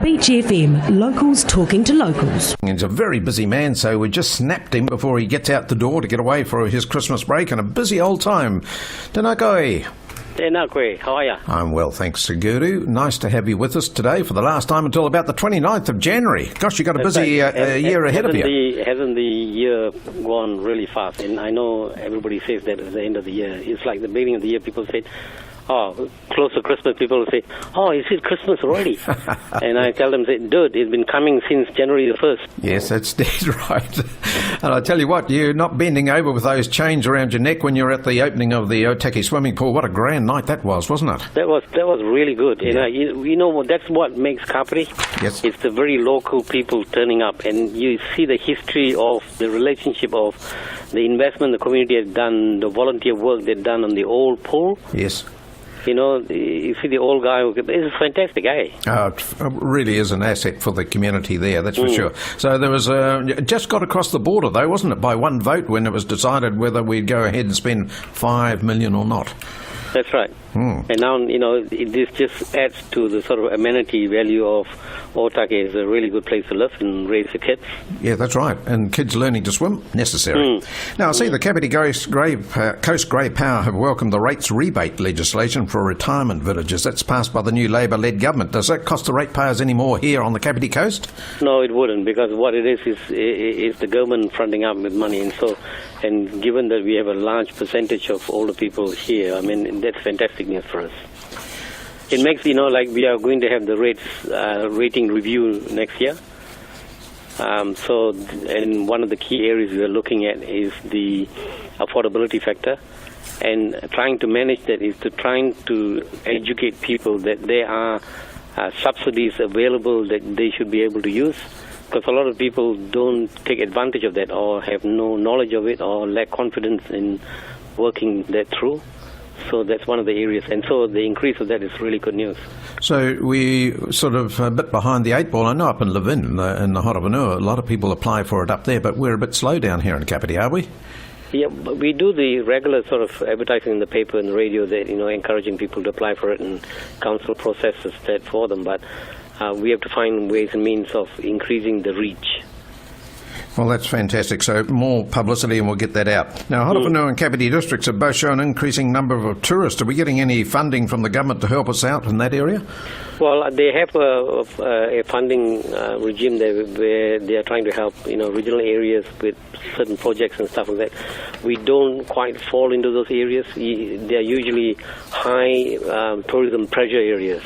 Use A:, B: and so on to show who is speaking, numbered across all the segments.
A: Beach FM, locals talking to locals.
B: He's a very busy man, so we just snapped him before he gets out the door to get away for his Christmas break, and a busy old time. Tēnā koe.
C: Tēnā koe, how are you?
B: I'm well, thanks, Guru. Nice to have you with us today for the last time until about the 29th of January. Gosh, you've got a busy year ahead of you.
C: Hasn't the year gone really fast? And I know everybody says that at the end of the year. It's like the beginning of the year, people say, oh, close to Christmas, people will say, oh, is it Christmas already? And I tell them, dude, it's been coming since January the 1st.
B: Yes, that's dead right. And I tell you what, you're not bending over with those chains around your neck when you're at the opening of the Otaki swimming pool. What a grand night that was, wasn't it?
C: That was really good.
B: Yeah.
C: You know, that's what makes Kapiti.
B: Yes.
C: It's the very local people turning up, and you see the history of the relationship of the investment the community has done, the volunteer work they've done on the old pool.
B: Yes.
C: You know, you see the old guy, it's fantastic, eh?
B: It really is an asset for the community there, that's for sure. So there was just got across the border, though, wasn't it, by one vote when it was decided whether we'd go ahead and spend $5 million or not.
C: That's right. And now, you know, this just adds to the sort of amenity value of Otaki. It's a really good place to live and raise the kids.
B: Yeah, that's right. And kids learning to swim, necessary. Now, I see the Kapiti Coast Grey Power have welcomed the rates rebate legislation for retirement villages. That's passed by the new Labor-led government. Does that cost the ratepayers any more here on the Kapiti Coast?
C: No, it wouldn't, because what it is the government fronting up with money. And given that we have a large percentage of older people here, I mean, that's fantastic news for us. It makes, you know, like we are going to have the rating review next year. And one of the key areas we are looking at is the affordability factor. And trying to manage that is trying to educate people that there are subsidies available that they should be able to use. Because a lot of people don't take advantage of that, or have no knowledge of it, or lack confidence in working that through. So that's one of the areas. And so the increase of that is really good news. So
B: we sort of a bit behind the eight ball. I know up in Levin, in the Hotavanua, a lot of people apply for it up there, but we're a bit slow down here in Kapiti, are we?
C: Yeah, we do the regular sort of advertising in the paper and the radio, that, you know, encouraging people to apply for it, and council processes that for them. But we have to find ways and means of increasing the reach.
B: Well, that's fantastic. So more publicity and we'll get that out. Now, Hotavanua and Kapiti districts have both shown an increasing number of tourists. Are we getting any funding from the government to help us out in that area?
C: Well, they have a funding regime there where they are trying to help, you know, regional areas with certain projects and stuff like that. We don't quite fall into those areas. They are usually high tourism pressure areas.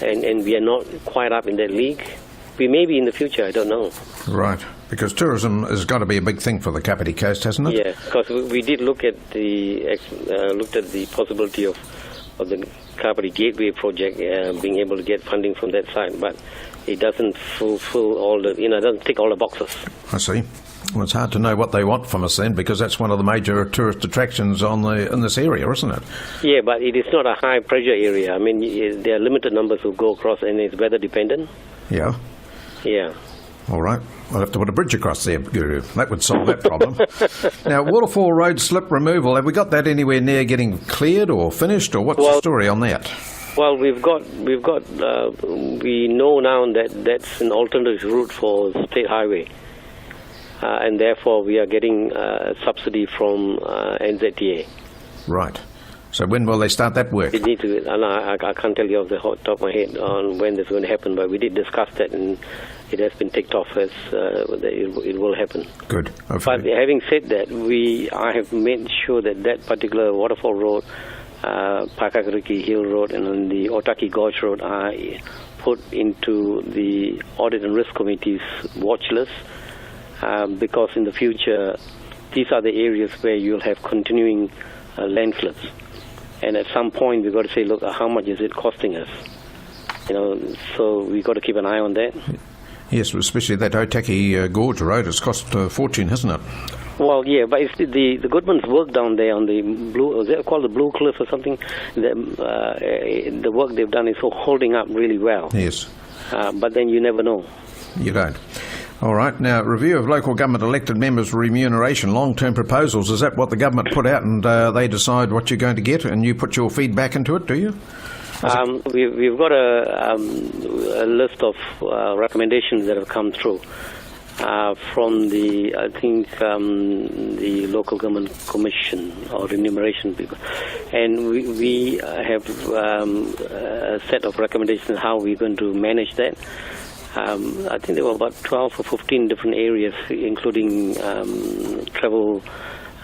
C: And we are not quite up in that league. We may be in the future, I don't know. Right,
B: because tourism has got to be a big thing for the Kapiti Coast, hasn't it?
C: Yeah, because we did look at the possibility of the Kapiti Gateway project being able to get funding from that side, but it doesn't fulfill all the, you know, it doesn't tick all the boxes.
B: I see. Well, it's hard to know what they want from us then, because that's one of the major tourist attractions in this area, isn't it?
C: Yeah, but it is not a high pressure area. I mean, there are limited numbers who go across, and it's weather dependent.
B: Yeah.
C: Yeah.
B: All right. We'll have to put a bridge across there, Guru. That would solve that problem. Now, Waterfall Roads slip removal, have we got that anywhere near getting cleared or finished, or what's the story on that?
C: Well, we know now that that's an alternative route for state highway. And therefore we are getting subsidy from NZTA.
B: Right. So when will they start that work?
C: I can't tell you off the top of my head on when that's going to happen, but we did discuss that, and it has been ticked off as it will happen.
B: Good.
C: Hopefully. But having said that, I have made sure that particular Waterfall Road, Pakakariki Hill Road, and on the Otaki Gorge Road are put into the Audit and Risk Committee's watch list. Because in the future, these are the areas where you'll have continuing landslips. And at some point, we've got to say, look, how much is it costing us? You know, so we've got to keep an eye on that.
B: Yes, especially that Otaki Gorge Road has cost a fortune, hasn't it?
C: Well, yeah, but it's the Goodman's work down there on the blue, is that called the Blue Cliff or something? The work they've done is holding up really well.
B: Yes.
C: But then you never know.
B: You don't. All right. Now, review of local government elected members' remuneration, long-term proposals. Is that what the government put out, and they decide what you're going to get, and you put your feedback into it, do you?
C: We've got a list of recommendations that have come through from the the local government commission or remuneration people, and we have a set of recommendations how we're going to manage that. I think there were about 12 or 15 different areas, including travel,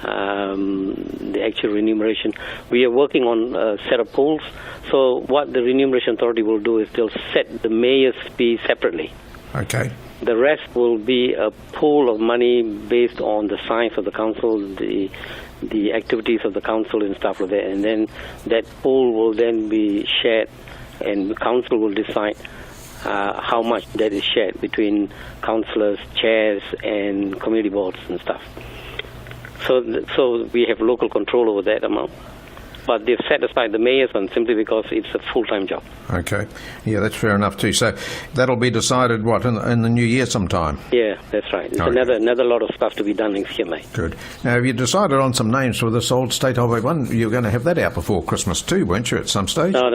C: the actual remuneration. We are working on a set of pools. So what the Remuneration Authority will do is they'll set the mayor's fee separately.
B: Okay.
C: The rest will be a pool of money based on the size of the council, the activities of the council and stuff like that. And then that pool will then be shared, and the council will decide how much that is shared between councillors, chairs, and community boards and stuff. So we have local control over that amount. But they've set aside the mayor's one simply because it's a full-time job.
B: Okay. Yeah, that's fair enough too. So that'll be decided, what, in the new year sometime?
C: Yeah, that's right. It's another lot of stuff to be done next year, mate.
B: Good. Now, have you decided on some names for this old State Highway 1? You're going to have that out before Christmas too, weren't you, at some stage?
C: No.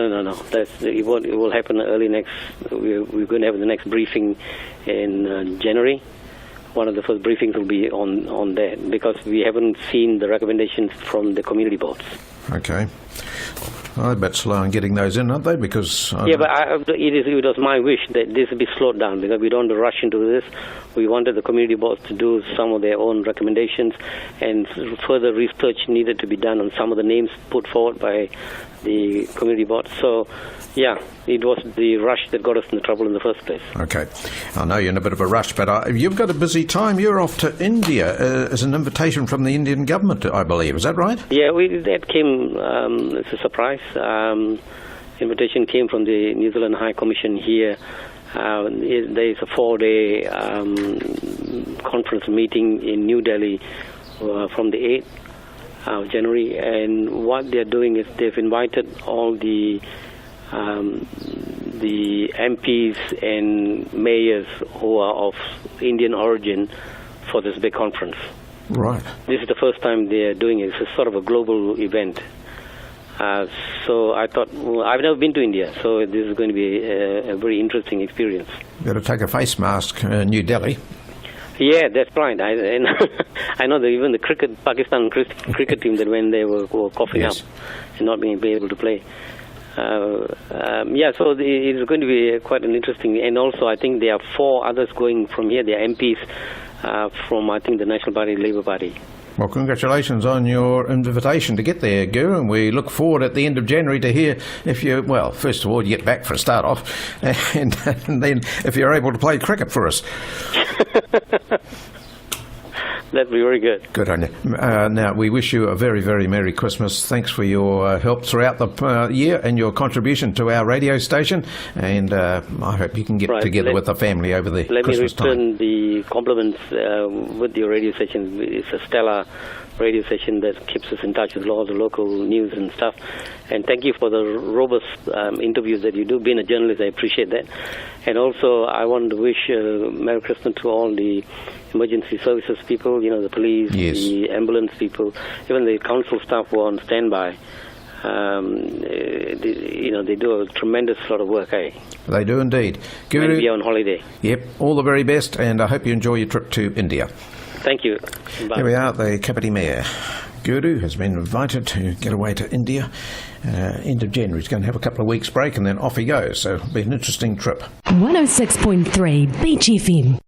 C: It will happen early next... We're going to have the next briefing in January. One of the first briefings will be on that, because we haven't seen the recommendations from the community boards.
B: Okay. Well, they're a bit slow in getting those in, aren't they? Because
C: it was my wish that this would be slowed down, because we don't want to rush into this. We wanted the community boards to do some of their own recommendations, and further research needed to be done on some of the names put forward by the community board. So, yeah, it was the rush that got us in trouble in the first place.
B: Okay. I know you're in a bit of a rush, but you've got a busy time. You're off to India as an invitation from the Indian government, I believe. Is that right?
C: Yeah, that came as a surprise. Invitation came from the New Zealand High Commission here. There is a 4-day conference meeting in New Delhi from the 8th of January. And what they're doing is they've invited all the MPs and mayors who are of Indian origin for this big conference.
B: Right.
C: This is the first time they're doing it. It's a sort of a global event. So I thought, well, I've never been to India, so this is going to be a very interesting experience.
B: You've got to take a face mask in New Delhi.
C: Yeah, that's right. I know that even the Pakistan cricket team that when they were coughing up and not being able to play. So it is going to be quite an interesting, and also I think there are 4 others going from here. They are MPs from, I think, the National Party, Labour Party.
B: Well, congratulations on your invitation to get there, Guru, and we look forward at the end of January to hear if you, well, first of all, you get back for a start off, and then if you're able to play cricket for us.
C: That'd be very good.
B: Good on you. Now, we wish you a very, very Merry Christmas. Thanks for your help throughout the year and your contribution to our radio station. And I hope you can get together with the family over the Christmas time.
C: Let me return the compliments with your radio station. It's a stellar radio station that keeps us in touch with all the local news and stuff. And thank you for the robust interviews that you do. Being a journalist, I appreciate that. And also, I want to wish Merry Christmas to all the emergency services people, the police, the ambulance people, even the council staff who are on standby. They do a tremendous lot of work, eh?
B: They do indeed. Guru,
C: maybe on holiday.
B: Yep, all the very best, and I hope you enjoy your trip to India.
C: Thank you. Bye.
B: Here we are, the Kapiti Mayor. Guru has been invited to get away to India. End of January. He's going to have a couple of weeks break and then off he goes. So it'll be an interesting trip.
A: 106.3 Beach FM.